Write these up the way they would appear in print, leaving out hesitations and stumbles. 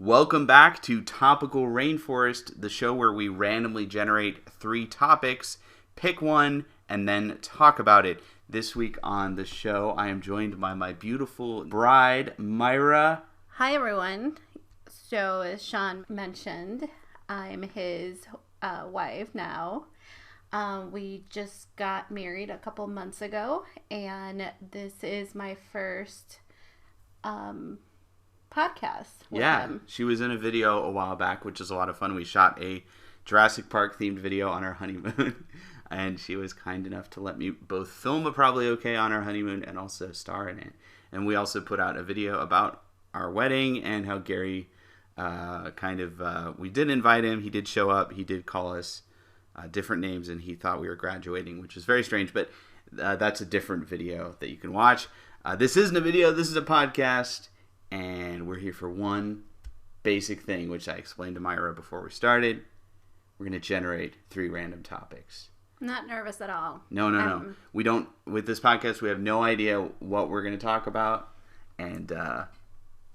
Welcome back to Topical Rainforest, the show where we randomly generate 3 topics, pick one, and then talk about it. This week on the show, I am joined by my beautiful bride, Maira. Hi, everyone. So, as Sean mentioned, I'm his wife now. We just got married a couple months ago, and this is my first podcast with him. She was in a video a while back, which is a lot of fun. We shot a Jurassic Park themed video on our honeymoon, and she was kind enough to let me both film a Probably Okay on our honeymoon and also star in it. And we also put out a video about our wedding and how Gary we did invite him. He did show up. He did call us different names, and he thought we were graduating, which is very strange, but that's a different video that you can watch. This isn't a video. This is a podcast. And we're here for one basic thing, which I explained to Maira before we started. We're going to generate 3 random topics. I'm not nervous at all. No. We don't, with this podcast, we have no idea what we're going to talk about. And,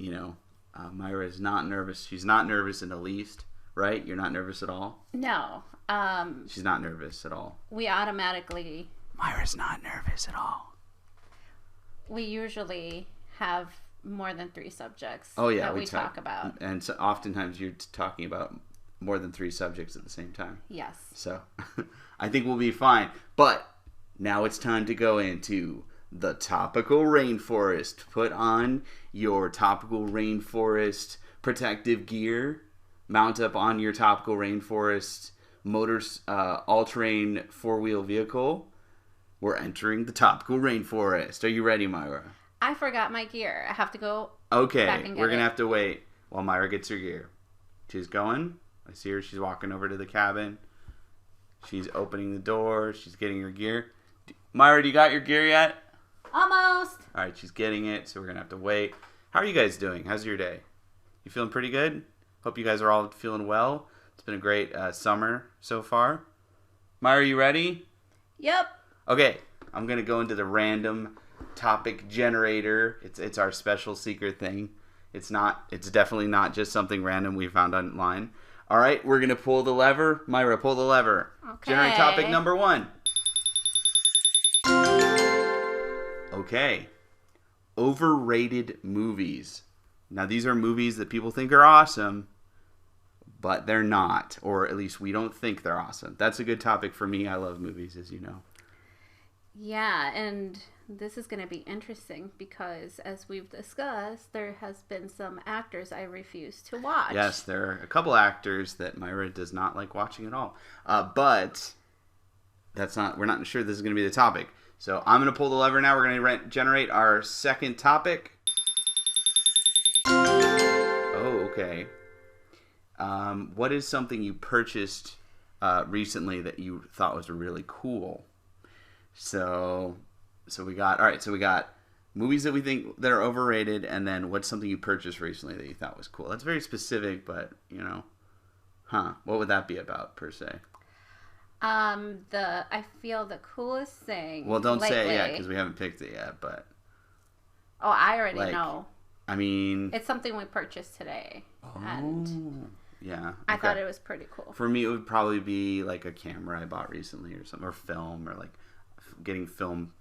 Maira is not nervous. She's not nervous in the least, right? You're not nervous at all? No. She's not nervous at all. We automatically... Maira's not nervous at all. We usually have more than 3 subjects that we talk about. And so oftentimes you're talking about more than 3 subjects at the same time. Yes. So I think we'll be fine. But now it's time to go into the Topical Rainforest. Put on your Topical Rainforest protective gear. Mount up on your Topical Rainforest all-terrain 4-wheel vehicle. We're entering the Topical Rainforest. Are you ready, Maira? I forgot my gear. I have to go back and get we're going to have to wait while Maira gets her gear. She's going. I see her. She's walking over to the cabin. She's opening the door. She's getting her gear. Maira, do you got your gear yet? Almost. All right, she's getting it, so we're going to have to wait. How are you guys doing? How's your day? You feeling pretty good? Hope you guys are all feeling well. It's been a great summer so far. Maira, you ready? Yep. Okay, I'm going to go into the random topic generator. It's our special secret thing. It's definitely not just something random we found online. All right, we're gonna pull the lever. Maira, pull the lever. Okay. Generate topic number 1. Okay. Overrated movies. Now these are movies that people think are awesome, but they're not, or at least we don't think they're awesome. That's a good topic for me. I love movies, as you know. Yeah, and this is going to be interesting because, as we've discussed, there has been some actors I refuse to watch. Yes, there are a couple actors that Maira does not like watching at all. But we're not sure this is going to be the topic. So I'm going to pull the lever now. We're going to generate our second topic. Oh, okay. What is something you purchased recently that you thought was really cool? So we got movies that we think that are overrated, and then what's something you purchased recently that you thought was cool. That's very specific, but what would that be about per se? I feel the coolest thing. Well, don't say it yet because we haven't picked it yet. But I already know. I mean, it's something we purchased today. And yeah, I thought it was pretty cool. For me, it would probably be like a camera I bought recently or something, or film, or like getting film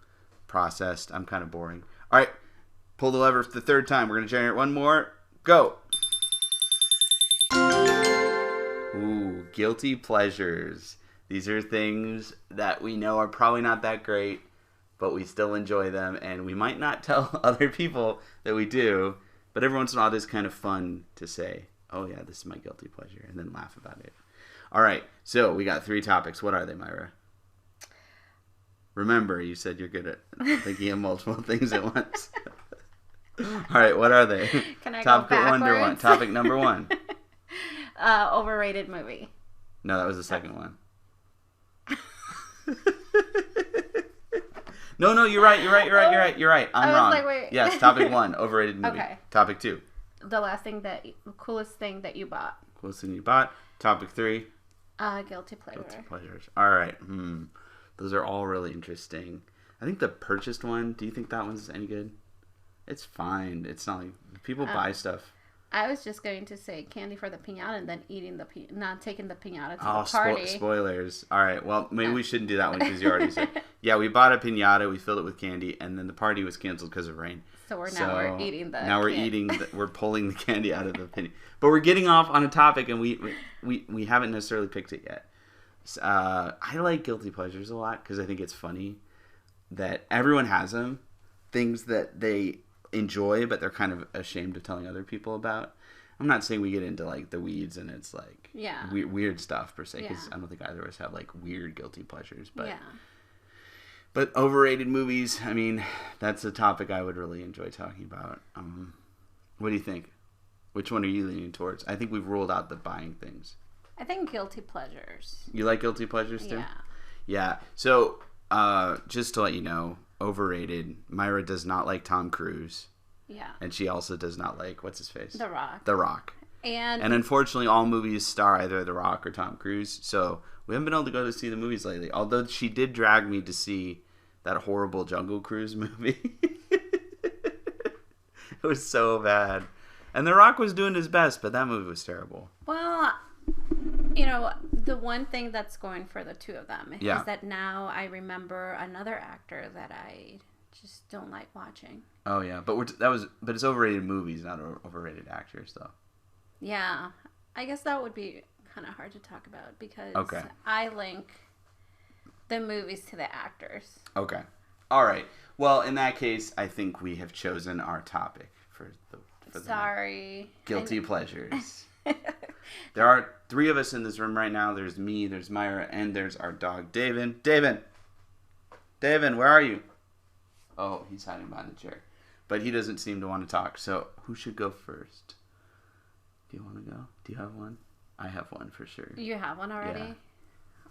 processed. I'm kind of boring. All right, pull the lever for the 3rd time. We're going to generate one more. Go. Ooh, guilty pleasures. These are things that we know are probably not that great, but we still enjoy them, and we might not tell other people that we do, but every once in a while it is kind of fun to say, oh yeah, this is my guilty pleasure, and then laugh about it. All right, so we got 3 topics. What are they, Maira? Remember, you said you're good at thinking of multiple things at once. All right, what are they? Can I go backwards? Topic number 1. Overrated movie. No, that was the second one. No, you're right. I'm wrong. Like, wait. Yes, topic 1, overrated movie. Okay. Topic 2. The coolest thing that you bought. Coolest thing you bought. Topic 3. Guilty pleasure. Guilty pleasures. All right. Those are all really interesting. I think the purchased one, do you think that one's any good? It's fine. It's not like people buy stuff. I was just going to say candy for the piñata and then eating not taking the piñata to Oh, the party. spoilers. All right. Well, maybe we shouldn't do that one because you already said. Yeah, we bought a piñata. We filled it with candy, and then the party was canceled because of rain. So we're eating the. Now we're pulling the candy out of the piñata. But we're getting off on a topic, and we haven't necessarily picked it yet. I like guilty pleasures a lot because I think it's funny that everyone has them. Things that they enjoy, but they're kind of ashamed of telling other people about. I'm not saying we get into like the weeds and it's like weird stuff per se, because I don't think either of us have like weird guilty pleasures. But overrated movies, I mean, that's a topic I would really enjoy talking about. What do you think? Which one are you leaning towards? I think we've ruled out the buying things. I think guilty pleasures. You like guilty pleasures too? Yeah. Yeah. So just to let you know, overrated. Maira does not like Tom Cruise. Yeah. And she also does not like, what's his face? The Rock. The Rock. And unfortunately, all movies star either The Rock or Tom Cruise. So we haven't been able to go to see the movies lately. Although she did drag me to see that horrible Jungle Cruise movie. It was so bad. And The Rock was doing his best, but that movie was terrible. Well, the one thing that's going for the two of them is that now I remember another actor that I just don't like watching. Oh yeah, but it's overrated movies, not overrated actors, though. Yeah, I guess that would be kind of hard to talk about because I link the movies to the actors. Okay, all right. Well, in that case, I think we have chosen our topic for the guilty pleasures. There are 3 of us in this room right now. There's me, there's Maira, and there's our dog, David. David, where are you? Oh, he's hiding behind the chair. But he doesn't seem to want to talk. So who should go first? Do you want to go? Do you have one? I have one for sure. You have one already? Yeah.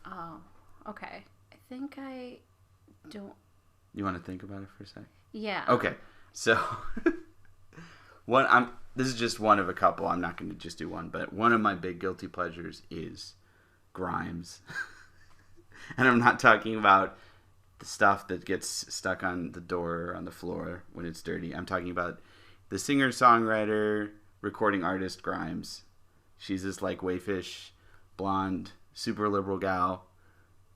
Oh, okay. I think I don't. You want to think about it for a sec? Yeah. Okay. So this is just one of a couple. I'm not going to just do one, but one of my big guilty pleasures is Grimes. And I'm not talking about the stuff that gets stuck on the door or on the floor when it's dirty. I'm talking about the singer-songwriter, recording artist Grimes. She's this like wayfish, blonde, super liberal gal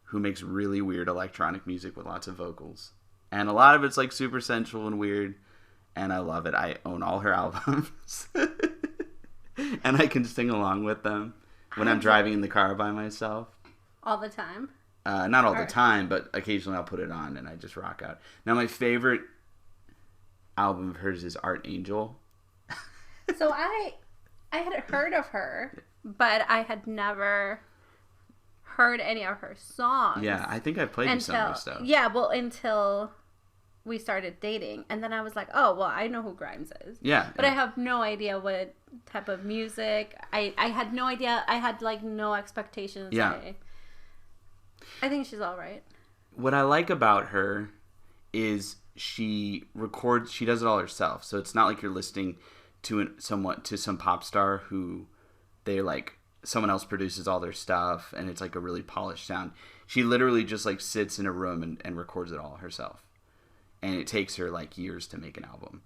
who makes really weird electronic music with lots of vocals. And a lot of it's like super sensual and weird. And I love it. I own all her albums. And I can sing along with them when I'm driving in the car by myself. All the time? Not all the time, but occasionally I'll put it on and I just rock out. Now, my favorite album of hers is Art Angel. So I had heard of her, but I had never heard any of her songs. Yeah, I think I played you some of her stuff. Yeah, well, until we started dating. And then I was like, oh, well, I know who Grimes is. Yeah. But I have no idea what type of music. I had no idea. I had, like, no expectations. Yeah. I think she's all right. What I like about her is she does it all herself. So it's not like you're listening to some pop star who they're like, someone else produces all their stuff and it's like a really polished sound. She literally just like sits in a room and records it all herself. And it takes her like years to make an album.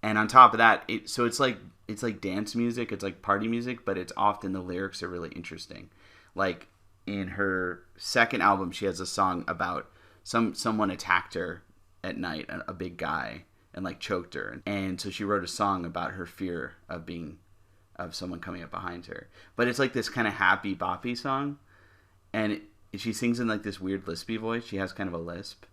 And on top of that, it's like dance music, it's like party music, but it's often the lyrics are really interesting. Like in her second album, she has a song about someone attacked her at night, a big guy, and like choked her. And so she wrote a song about her fear of someone coming up behind her. But it's like this kind of happy boppy song. And she sings in like this weird lispy voice. She has kind of a lisp.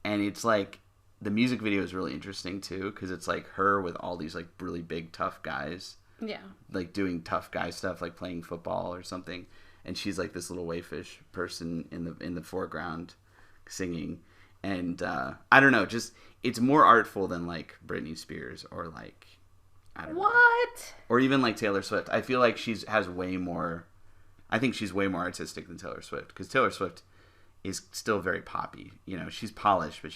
And it's like, the music video is really interesting too, because it's like her with all these like really big tough guys. Yeah. Like doing tough guy stuff, like playing football or something. And she's like this little wayfish person in the foreground singing. And I don't know, just it's more artful than like Britney Spears or like, I don't know. What? Or even like Taylor Swift. I feel like I think she's way more artistic than Taylor Swift, because Taylor Swift is still very poppy. You know, she's polished, but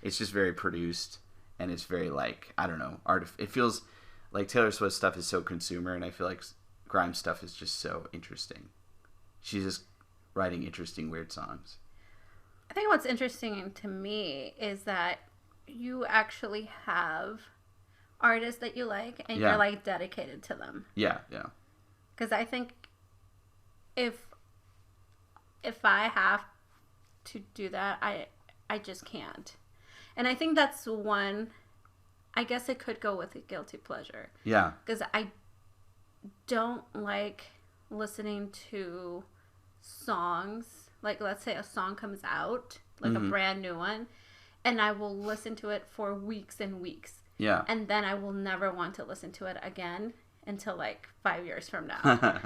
it's just very produced, and it's very like, I don't know, it feels like Taylor Swift stuff is so consumer, and I feel like Grimes stuff is just so interesting. She's just writing interesting, weird songs. I think what's interesting to me is that you actually have artists that you like and Yeah. you're like dedicated to them. Yeah, yeah. Because I think if I have to do that, I just can't. And I think that's one. I guess it could go with a guilty pleasure. Yeah. Because I don't like listening to songs. Like, let's say a song comes out, like a brand new one, and I will listen to it for weeks and weeks. Yeah. And then I will never want to listen to it again until like 5 years from now.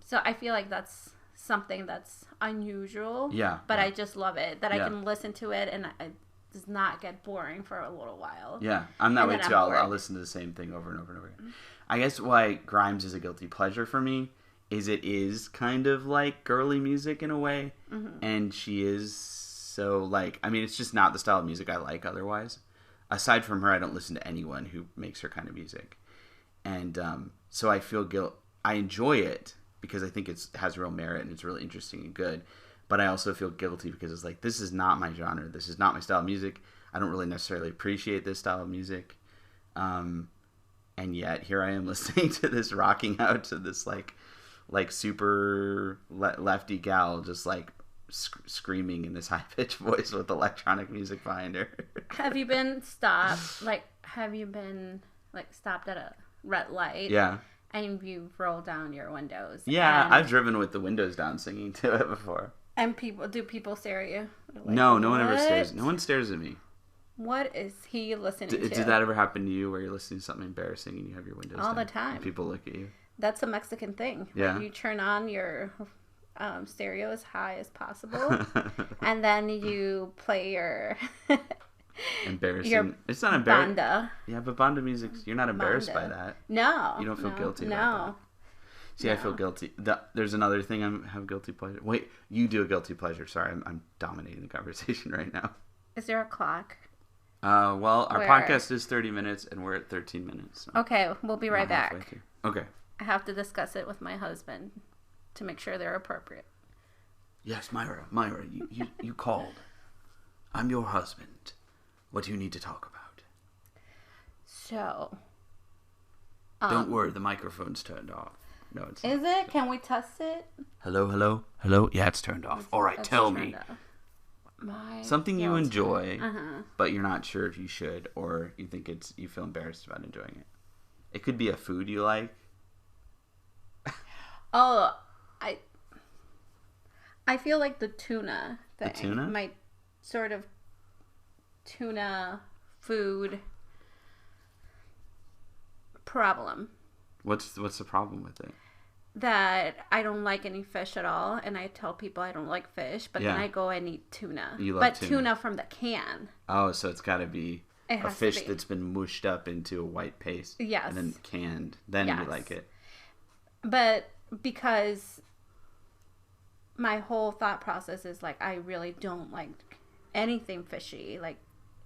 So I feel like that's something that's unusual. Yeah. But yeah. I just love it that I can listen to it and it does not get boring for a little while. Yeah, I'm that way too. I'll bored. listen to the same thing over and over and over again. I guess why Grimes is a guilty pleasure for me is it is kind of like girly music in a way, and she is so like, I mean, it's just not the style of music I like otherwise. Aside from her, I don't listen to anyone who makes her kind of music, and so I feel guilt. I enjoy it because I think it has real merit and it's really interesting and good, but I also feel guilty because it's like, this is not my genre. This is not my style of music. I don't really necessarily appreciate this style of music. And yet here I am listening to this, rocking out to this like super lefty gal just like screaming in this high pitched voice with electronic music behind her. Have you been stopped? Like, have you been like stopped at a red light? Yeah. And you roll down your windows? Yeah, and, I've driven with the windows down singing to it before. And people stare at you? Like, No one ever what? stares. No one stares at me. What is he listening to? Did that ever happen to you where you're listening to something embarrassing and you have your windows All down? the time. And people look at you. That's a Mexican thing. Yeah. You turn on your stereo as high as possible, and then you play your Embarrassing. your It's not embarrassing. banda. Yeah, but banda music, you're not embarrassed by Banda. that. No. You don't feel guilty no. about that. See, I feel guilty. There's another thing I have guilty pleasure. Wait, you do a guilty pleasure. Sorry, I'm dominating the conversation right now. Is there a clock? Well, our Where? podcast is 30 minutes, and we're at 13 minutes. So Okay, we'll be right we're halfway back. through. Okay. I have to discuss it with my husband to make sure they're appropriate. Yes, Myra, you called. I'm your husband. What do you need to talk about? So. Don't worry, the microphone's turned off. No, it's not. Is it? Can we test it? Hello? Yeah, it's turned off. All right, It's tell turned me. off. My Something you guilt. enjoy, Uh-huh. but you're not sure if you should, or you think you feel embarrassed about enjoying it. It could be a food you like. Oh, I feel like the tuna thing. The tuna? My sort of tuna food problem. What's the problem with it? That I don't like any fish at all, and I tell people I don't like fish, but then Yeah. I go and eat tuna. You love but tuna. from the can. Oh, so it's got to be It a has to fish be. that's been mushed up into a white paste. Yes. And then canned. Then you Yes. like it. But because my whole thought process is like I really don't like anything fishy, like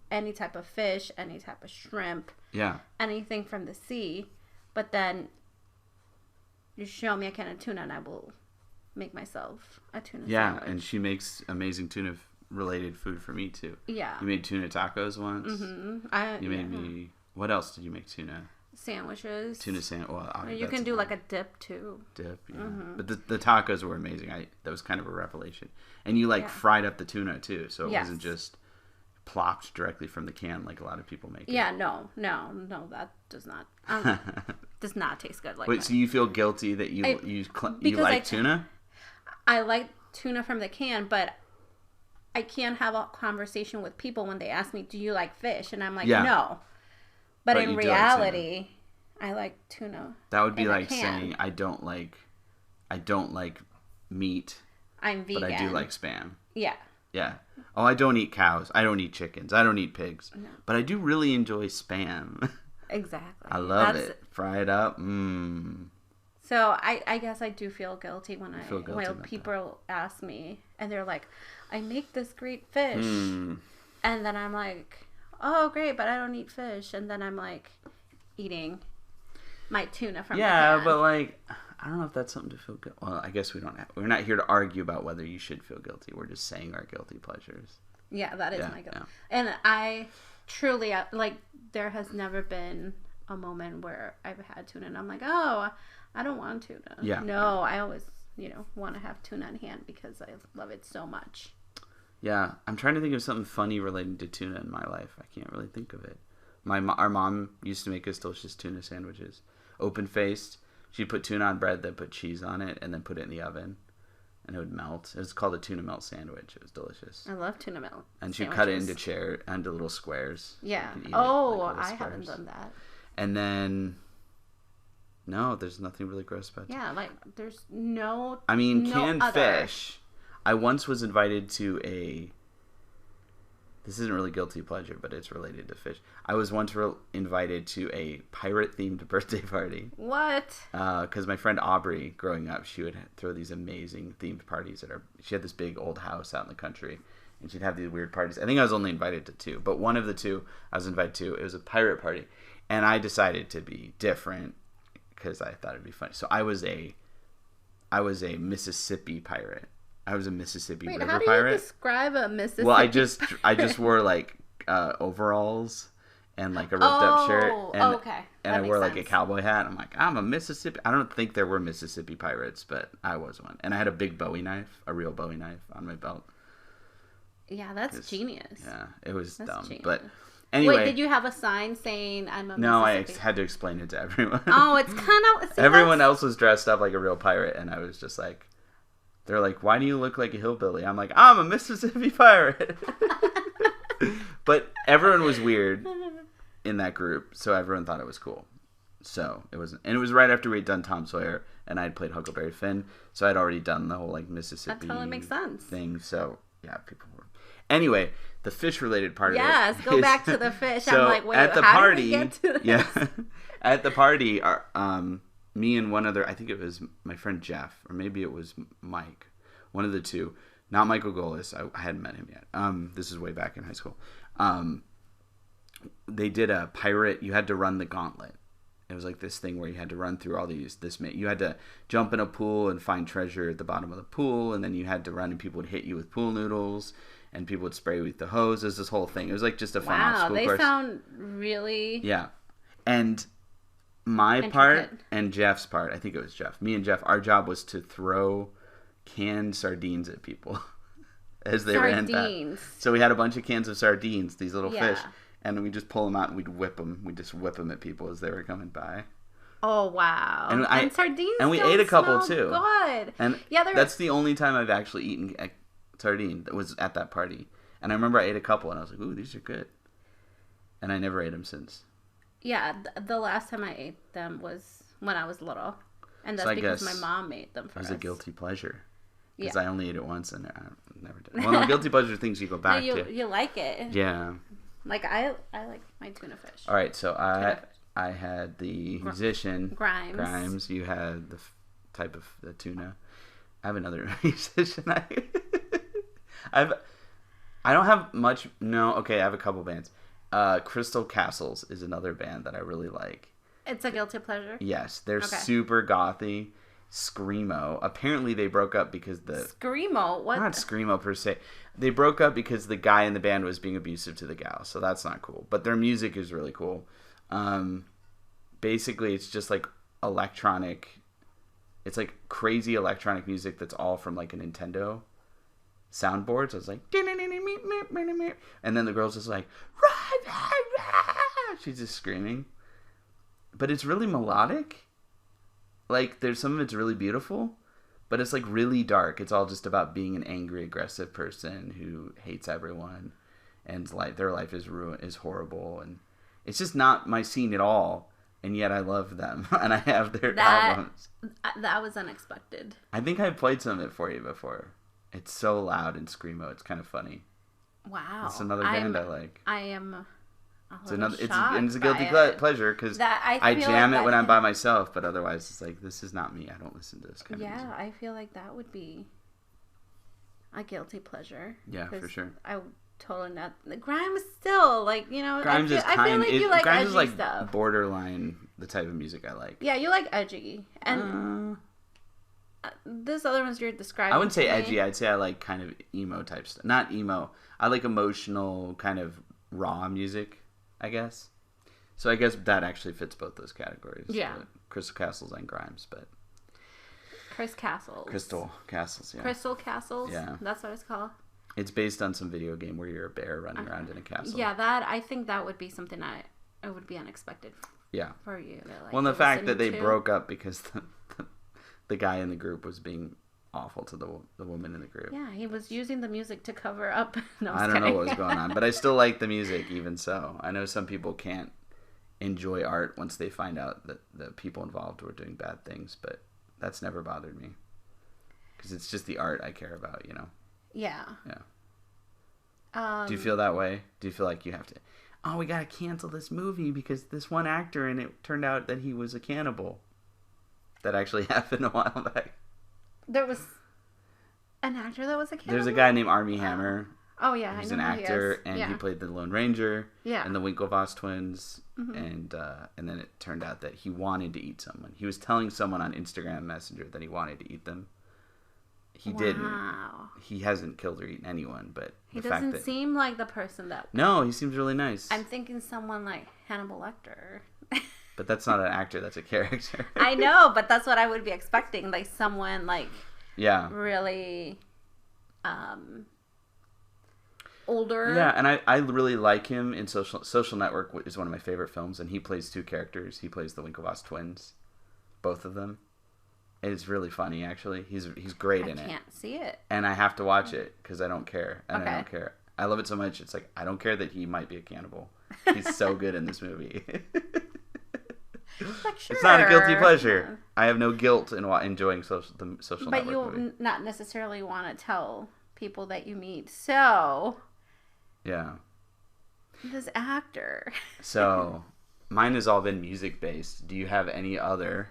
any type of fish, any type of shrimp, Yeah. anything from the sea. But then you show me a can of tuna and I will make myself a tuna Yeah, sandwich. and she makes amazing tuna-related food for me, too. Yeah. You made tuna tacos once. Mm-hmm. You made me... What else did you make tuna? Sandwiches. Tuna sandwich. Well, You can do like a dip too. dip. Yeah. Mm-hmm. But the tacos were amazing. That was kind of a revelation. And you Yeah. fried up the tuna, too. So it Yes. wasn't just plopped directly from the can like a lot of people make it. Yeah, no, that does not does not taste good like Wait, that. so you feel guilty that you because like tuna? I like tuna from the can, but I can't have a conversation with people when they ask me, "Do you like fish?" And I'm like, Yeah. "No." But in you do like reality, I like tuna. That would be in a like can. saying I don't like meat, I'm vegan. but I do like Spam. Yeah. Yeah. Oh, I don't eat cows. I don't eat chickens. I don't eat pigs. No. But I do really enjoy Spam. Exactly. I love it. Fry it up. Mmm. So I guess I do feel guilty when feel guilty when about people ask me and they're like, "I make this great fish," Mm. and then I'm like, "Oh, great, but I don't eat fish," and then I'm like eating my tuna from the can. But like, I don't know if that's something to feel good. Well, I guess we're not here to argue about whether you should feel guilty. We're just saying our guilty pleasures. Yeah, that is Yeah, my guilt. yeah. And I truly, like, there has never been a moment where I've had tuna and I'm like, oh, I don't want tuna. Yeah. No, I always, want to have tuna on hand because I love it so much. Yeah, I'm trying to think of something funny relating to tuna in my life. I can't really think of it. Our mom used to make us delicious tuna sandwiches. Open-faced. She'd put tuna on bread, then put cheese on it, and then put it in the oven. And it would melt. It was called a tuna melt sandwich. It was delicious. I love tuna melt. And she'd cut it into little squares. Yeah. I haven't done that. And then, no, there's nothing really gross about it. Yeah, like, there's no... I mean, canned fish. I once was invited to this isn't really guilty pleasure, but it's related to fish. I was once invited to a pirate-themed birthday party. What? Because my friend Aubrey, growing up, she would throw these amazing themed parties she had this big old house out in the country, and she'd have these weird parties. I think I was only invited to 2, but one of the 2 I was invited to, it was a pirate party, and I decided to be different because I thought it'd be funny. So I was a Mississippi pirate. I was a Mississippi River pirate. How do you describe a Mississippi? Well, I just wore like overalls and like a ripped up shirt. And, okay. And I wore like a cowboy hat. I'm like, I'm a Mississippi. I don't think there were Mississippi pirates, but I was one. And I had a big Bowie knife, a real Bowie knife on my belt. Yeah, that's genius. Yeah, it was dumb. Genius. But anyway. Wait, did you have a sign saying I'm a Mississippi? No, I had to explain it to everyone. Oh, it's kind of... Everyone else was dressed up like a real pirate, and I was just like... They're like, why do you look like a hillbilly? I'm like, I'm a Mississippi pirate. But everyone was weird in that group, so everyone thought it was cool. So it wasn't, and it was right after we had done Tom Sawyer, and I had played Huckleberry Finn, so I'd already done the whole like Mississippi. That totally makes sense. Thing. So yeah, people were. Anyway, the fish-related part of it. Yes, go back to the fish. So I'm like, wait, at the how party, did we get to this? Yeah, at the party, me and one other, I think it was my friend Jeff, or maybe it was Mike, one of the 2, not Michael Golis. I hadn't met him yet. This is way back in high school. They did a pirate. You had to run the gauntlet. It was like this thing where you had to run through all these. You had to jump in a pool and find treasure at the bottom of the pool, and then you had to run, and people would hit you with pool noodles, and people would spray you with the hose. It was this whole thing. It was like just a fun off school course. Wow, they sound really... Yeah, and my part and Jeff's part, I think it was Jeff. Me and Jeff, our job was to throw canned sardines at people as they ran past. So we had a bunch of cans of sardines, these little fish, and we just pull them out and we'd whip them. We'd just whip them at people as they were coming by. Oh, wow. And sardines and we ate a couple too. Good. And that's the only time I've actually eaten a sardine that was at that party. And I remember I ate a couple and I was like, ooh, these are good. And I never ate them since. Yeah, the last time I ate them was when I was little. And that's because my mom made them for us. It was a guilty pleasure. Because I only ate it once and I never did. Well, no, guilty pleasure are things you go back to. You like it. Yeah. Like, I like my tuna fish. All right, so I had the musician. Grimes. You had the type of the tuna. I have another musician. I don't have much. No, okay, I have a couple bands. Crystal Castles is another band that I really like. It's a guilty pleasure? Yes, they're super gothy. Screamo. Apparently they broke up because Screamo? What? Not Screamo per se. They broke up because the guy in the band was being abusive to the gal, so that's not cool. But their music is really cool. Basically, it's just like electronic. It's like crazy electronic music that's all from like a Nintendo soundboard. So it's like, and then the girl's just like, she's just screaming. But it's really melodic. Like, there's some of it's really beautiful, but it's like really dark. It's all just about being an angry, aggressive person who hates everyone, and like their life is horrible, and it's just not my scene at all. And yet I love them, and I have their albums. That was unexpected. I think I played some of it for you before. It's so loud and screamo. It's kind of funny. Wow, it's another band I like. I am. It's a guilty pleasure because I jam it when I'm by myself, but otherwise it's like, this is not me. I don't listen to this kind of music. Yeah, I feel like that would be a guilty pleasure. Yeah, for sure. I totally not. Grimes still, like, you know, Grimes I feel like you like Grimes edgy is like stuff. Borderline the type of music I like. Yeah, you like edgy. And this other ones you're describing. I wouldn't say edgy. I'd say I like kind of emo type stuff. Not emo. I like emotional kind of raw music, I guess. So I guess that actually fits both those categories. Yeah. Crystal Castles and Grimes, but... Crystal Castles, yeah. Crystal Castles? Yeah. That's what it's called? It's based on some video game where you're a bear running around in a castle. Yeah, I think that would be something it would be unexpected for you. To, like, well, and the fact that they broke up because the guy in the group was being awful to the woman in the group. Yeah, he was using the music to cover up. No, I don't know what was going on, but I still like the music even so. I know some people can't enjoy art once they find out that the people involved were doing bad things, but that's never bothered me because it's just the art I care about, you know. Yeah. Do you feel that way? Do you feel like you have to, we gotta cancel this movie because this one actor and it turned out that he was a cannibal? That actually happened a while back. There was an actor that was a cannibal? There's a guy named Armie Hammer. Oh yeah, He's I know an actor, he he played the Lone Ranger. Yeah. And the Winklevoss twins. And then it turned out that he wanted to eat someone. He was telling someone on Instagram Messenger that he wanted to eat them. He didn't. He hasn't killed or eaten anyone, but he doesn't seem like the person that. No, he seems really nice. I'm thinking someone like Hannibal Lecter. But that's not an actor. That's a character. I know, but that's what I would be expecting, like someone like. Yeah. Really. Older. Yeah, and I really like him in Social Network is one of my favorite films, and he plays two characters. He plays the Winklevoss twins, both of them. It's really funny, actually. He's great in it. I can't see it. And I have to watch it because I don't care. And I don't care. I love it so much. It's like, I don't care that he might be a cannibal. He's so good in this movie. Like, sure. It's not a guilty pleasure. I have no guilt in enjoying the Social Network But you'll movie. not necessarily want to tell people that you meet. So... Yeah. This actor. So, mine has all been music-based. Do you have any other...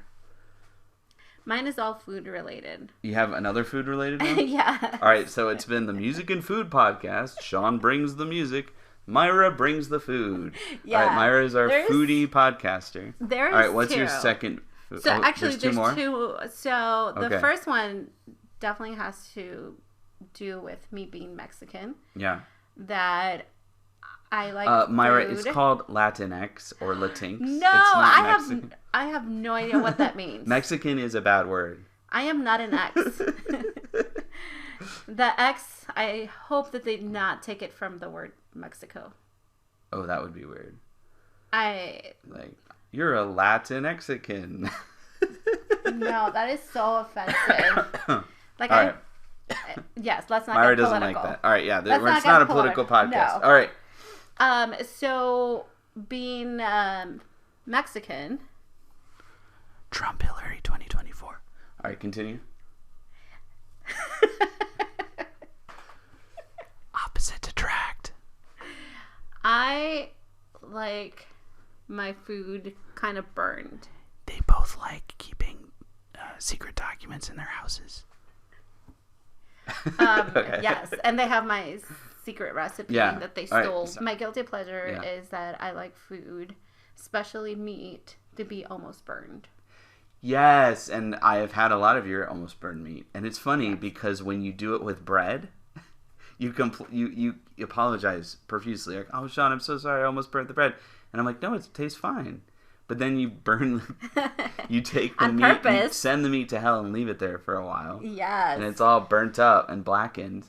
Mine is all food related. You have another food related one? Yeah. All right, so it's been the Music and Food Podcast. Sean brings the music. Myra brings the food. Yeah. All right, Myra is our foodie podcaster. There's all right, what's two. Your second food? So actually, there's more? two. So the Okay. first one definitely has to do with me being Mexican. Yeah. That I like Myra, food. it's called Latinx or Latinx. No, it's not I have no idea what that means. Mexican is a bad word. I am not an X. The X, I hope that they not take it from the word Mexico. Oh, that would be weird. Like, you're a Latin-Mexican. No, that is so offensive. Like, all right. Yes, let's not Myra get political. doesn't like that. All right, yeah, Let's it's not a political podcast. No. All right. So being Mexican. Trump Hillary 2024. All right, continue. Opposite attract. I like my food kind of burned. They both like keeping secret documents in their houses. Okay. Yes, and they have my secret recipe that they stole. Right. My guilty pleasure is that I like food, especially meat, to be almost burned. Yes, and I have had a lot of your almost burned meat, and it's funny because when you do it with bread, you apologize profusely, like, "Oh, Sean, I'm so sorry, I almost burnt the bread," and I'm like, "No, it tastes fine." But then you you take the meat, you send the meat to hell and leave it there for a while. Yes. And it's all burnt up and blackened.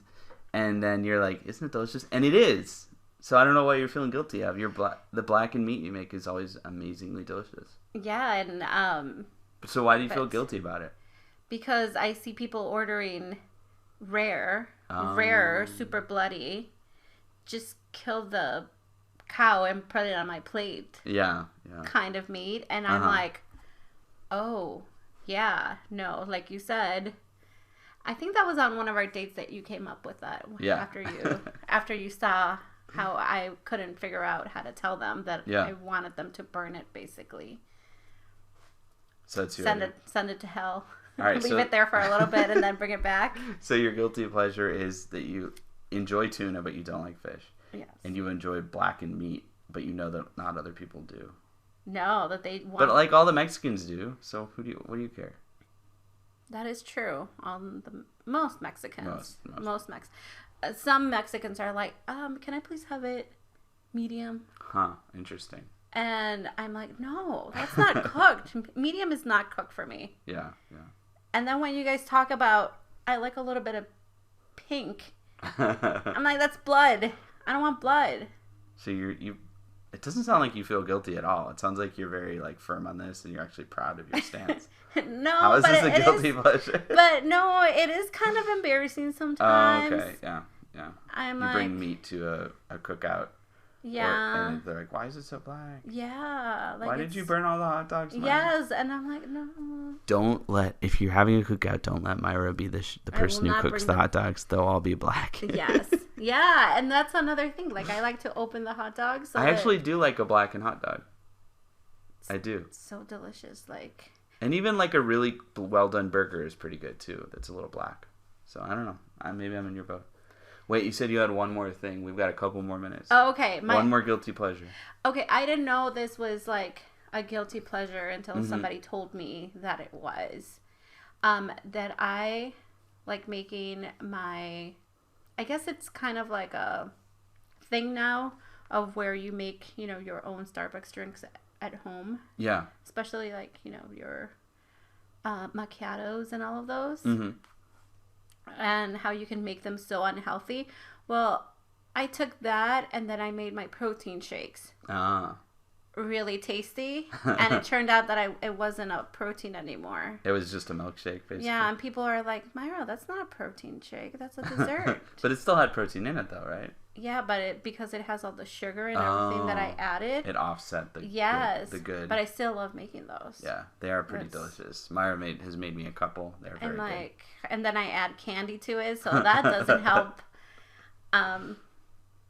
And then you're like, isn't it delicious? And it is. So I don't know what you're feeling guilty of. The blackened meat you make is always amazingly delicious. Yeah, and so why do you feel guilty about it? Because I see people ordering rare, super bloody. Just kill the cow and put it on my plate. Yeah. Kind of meat, and I'm like, oh, yeah, no, like you said. I think that was on one of our dates that you came up with that. Yeah. After you saw how I couldn't figure out how to tell them that I wanted them to burn it, basically. So it's send it to hell. All right, leave it there for a little bit and then bring it back. So your guilty pleasure is that you enjoy tuna but you don't like fish. Yes. And you enjoy blackened meat, but you know that not other people do. No, that they want. But like all the Mexicans do. So what do you care? That is true. Most Mexicans. Most Some Mexicans are like, can I please have it medium. Huh. Interesting. And I'm like, no, that's not cooked. Medium is not cooked for me. Yeah. And then when you guys talk about, I like a little bit of pink. I'm like, that's blood. I don't want blood. So you. It doesn't sound like you feel guilty at all. It sounds like you're very firm on this, and you're actually proud of your stance. No, how is this a guilty pleasure? But no, it is kind of embarrassing sometimes. Oh, okay, yeah. You bring meat to a cookout. Yeah. And they're like, why is it so black? Yeah. Why did you burn all the hot dogs? Yes, and I'm like, no. If you're having a cookout, don't let Myra be the person who cooks the hot dogs. They'll all be black. Yes. Yeah, and that's another thing. I like to open the hot dogs. I actually do like a blackened hot dog. I do. It's so delicious. And even a really well done burger is pretty good too. That's a little black. So I don't know. Maybe I'm in your boat. Wait, you said you had one more thing. We've got a couple more minutes. Oh, okay. One more guilty pleasure. Okay, I didn't know this was a guilty pleasure until somebody told me that it was. That I like making my, I guess it's kind of like a thing now of where you make, your own Starbucks drinks at home. Yeah. Especially your macchiatos and all of those. Mm-hmm. And how you can make them so unhealthy. Well, I took that and then I made my protein shakes. Really tasty. And it turned out that it wasn't a protein anymore. It was just a milkshake, basically. Yeah, and people are like, Myra, that's not a protein shake. That's a dessert. But it still had protein in it, though, right? Yeah, but because it has all the sugar and everything that I added. It offset the good. But I still love making those. Yeah, they are pretty delicious. Myra has made me a couple. They're very good. And then I add candy to it, so that doesn't help.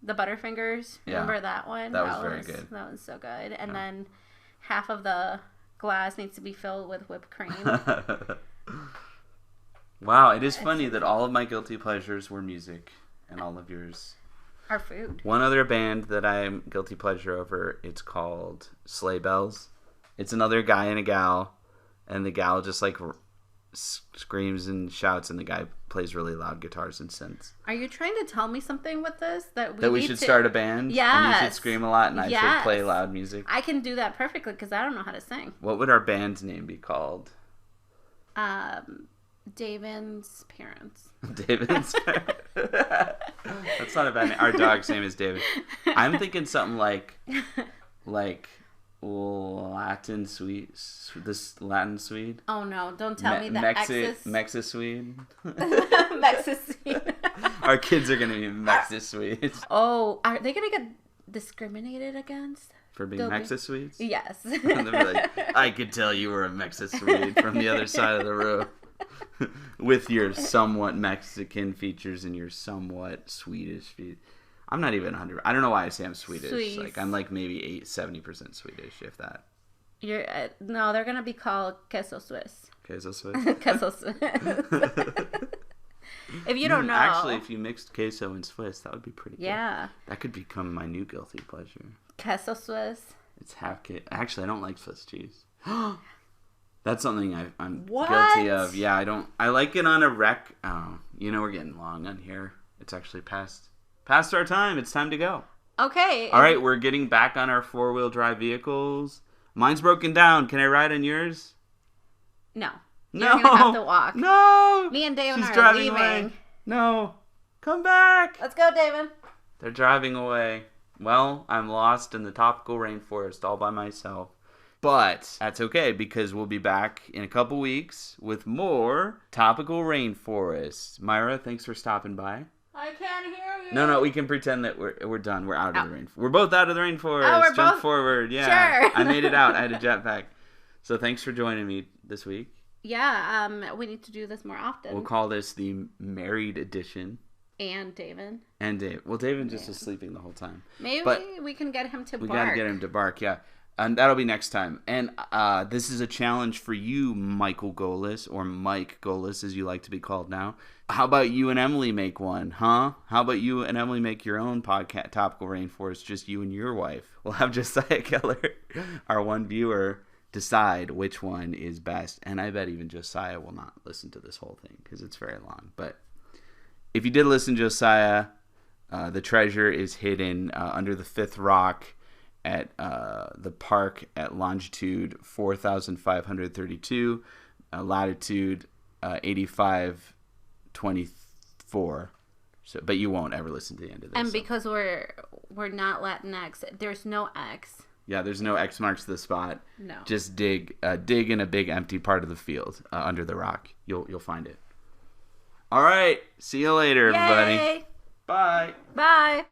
The Butterfingers, remember that one? That was very good. That was so good. And then half of the glass needs to be filled with whipped cream. Wow, it is funny that all of my guilty pleasures were music, and all of yours are food. One other band that I'm guilty pleasure over, it's called Sleigh Bells. It's another guy and a gal, and the gal just screams and shouts, and the guy plays really loud guitars and synths. Are you trying to tell me something with this? That we should start a band? Yes. And you should scream a lot, and I should play loud music? I can do that perfectly, because I don't know how to sing. What would our band's name be called? David's parents. David's parents? That's not a bad name. Our dog's name is David. I'm thinking something like Latin Swede. This Latin Swede. Oh no! Don't tell me that. Mexiswede. Mexiswede. Our kids are gonna be Mexiswedes. Oh, are they gonna get discriminated against for being Mexiswedes? Yes. And they'll be like, I could tell you were a Mexiswede from the other side of the room. With your somewhat Mexican features and your somewhat Swedish features. I'm not even 100. I don't know why I say I'm Swedish. Sweet. I'm maybe 70% Swedish, if that. You're no, they're gonna be called queso Swiss. Queso Swiss. Queso Swiss. If you don't know, actually, if you mixed queso and Swiss, that would be pretty good. Yeah. That could become my new guilty pleasure. Queso Swiss. It's half. Actually, I don't like Swiss cheese. That's something I'm guilty of. Yeah, I don't. I like it on a wreck. Oh, we're getting long on here. It's actually past our time. It's time to go. Okay. All right, we're getting back on our 4-wheel drive vehicles. Mine's broken down. Can I ride on yours? No. No. You're gonna have to walk. No. Me and David She's are driving leaving. Away. No. Come back. Let's go, David. They're driving away. Well, I'm lost in the Topical Rainforest all by myself. But that's okay, because we'll be back in a couple weeks with more Topical Rainforest. Myra, thanks for stopping by. I can't hear you. No, we can pretend that we're done. We're out of the rainforest. We're both out of the rainforest. Oh, we're Jump both... forward. Yeah. Sure. I made it out. I had a jetpack. So thanks for joining me this week. Yeah, we need to do this more often. We'll call this the married edition. And David. Well, David just was sleeping the whole time. Maybe we can get him to bark. We got to get him to bark, yeah. And that'll be next time. And this is a challenge for you, Michael Golis, or Mike Golis, as you like to be called now. How about you and Emily make one, huh? How about you and Emily make your own podcast, Topical Rainforest, just you and your wife? We'll have Josiah Keller, our one viewer, decide which one is best. And I bet even Josiah will not listen to this whole thing because it's very long. But if you did listen, Josiah, The treasure is hidden under the fifth rock at the park at longitude 4,532, latitude 8524. So, but you won't ever listen to the end of this. And because we're not Latinx, there's no X. Yeah, there's no X marks the spot. No. Just dig in a big empty part of the field under the rock. You'll find it. All right. See you later, everybody. Yay! Bye. Bye.